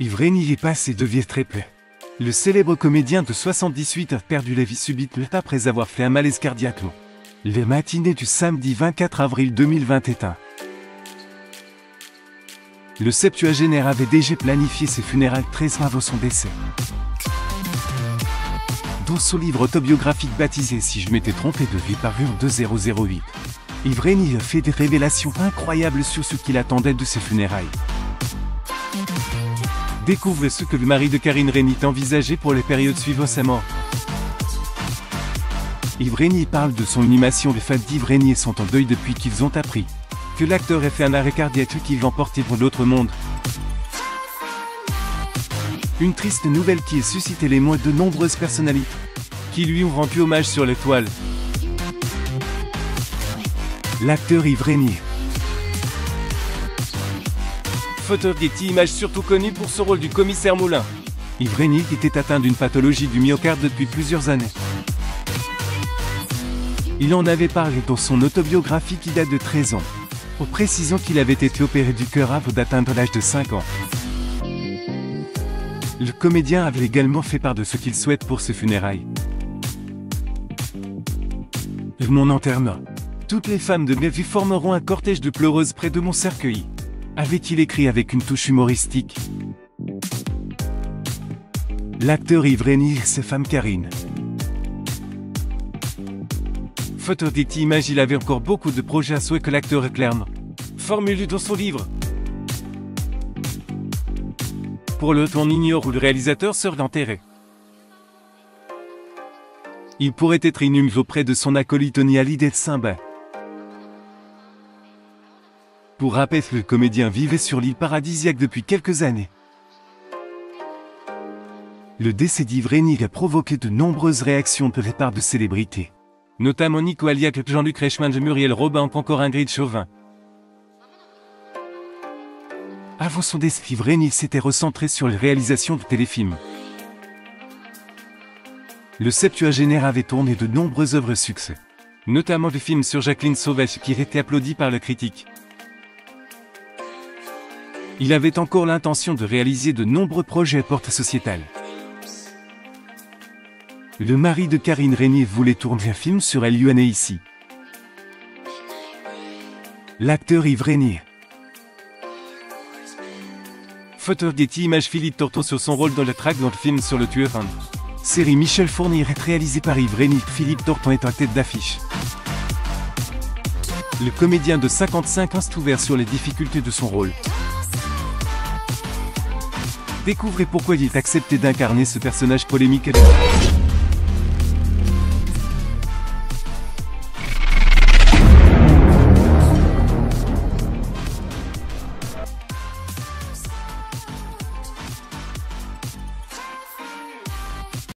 Yves Régnier est passé de vie très peu. Le célèbre comédien de 78 a perdu la vie subitement après avoir fait un malaise cardiaque. Les matinées du samedi 24 avril 2021. Le septuagénaire avait déjà planifié ses funérailles 13 mois avant son décès. Dans son livre autobiographique baptisé « Si je m'étais trompé de vie » paru en 2008, Yves Régnier a fait des révélations incroyables sur ce qu'il attendait de ses funérailles. Découvre ce que le mari de Karine Régnier envisageait pour les périodes suivant sa mort. Yves Régnier parle de son animation. Les fans d'Yves Régnier sont en deuil depuis qu'ils ont appris que l'acteur ait fait un arrêt cardiaque qui l'emportait pour l'autre monde. Une triste nouvelle qui a suscité l'émoi de nombreuses personnalités qui lui ont rendu hommage sur les toiles. L'acteur Yves Régnier. Photo Getty Images, surtout connu pour son rôle du commissaire Moulin. Yves Régnier était atteint d'une pathologie du myocarde depuis plusieurs années. Il en avait parlé dans son autobiographie qui date de 13 ans, en précisant qu'il avait été opéré du cœur avant d'atteindre l'âge de 5 ans. Le comédien avait également fait part de ce qu'il souhaite pour ses funérailles. Mon enterrement. Toutes les femmes de ma vie formeront un cortège de pleureuses près de mon cercueil, avait-il écrit avec une touche humoristique. L'acteur Yves Régnier et sa femme Karine. Photo Getty Images. Il avait encore beaucoup de projets à souhait que l'acteur a clairement formulé dans son livre. Pour le temps, on ignore où le réalisateur serait enterré. Il pourrait être inhumé auprès de son acolyte Tony Hallyday de Saint-Bas. Pour rappel, le comédien vivait sur l'île paradisiaque depuis quelques années. Le décès d'Yves Régnier a provoqué de nombreuses réactions de la part de célébrités, notamment Nico Aliac, Jean-Luc Reichmann, Muriel Robin ou encore Ingrid Chauvin. Avant son décès, Yves Régnier s'était recentré sur les réalisations de téléfilms. Le septuagénaire avait tourné de nombreuses œuvres succès, notamment des films sur Jacqueline Sauvage qui étaient applaudis par la critique. Il avait encore l'intention de réaliser de nombreux projets à portée sociétale. Le mari de Karine Régnier voulait tourner un film sur elle lui ici. L'acteur Yves Régnier. Photo Getty Images. Philippe Torton sur son rôle dans la traque dans le film sur le tueur. Série Michel Fournier est réalisée par Yves Régnier. Philippe Torton est en tête d'affiche. Le comédien de 55 ans s'est ouvert sur les difficultés de son rôle. Découvrez pourquoi il est accepté d'incarner ce personnage polémique.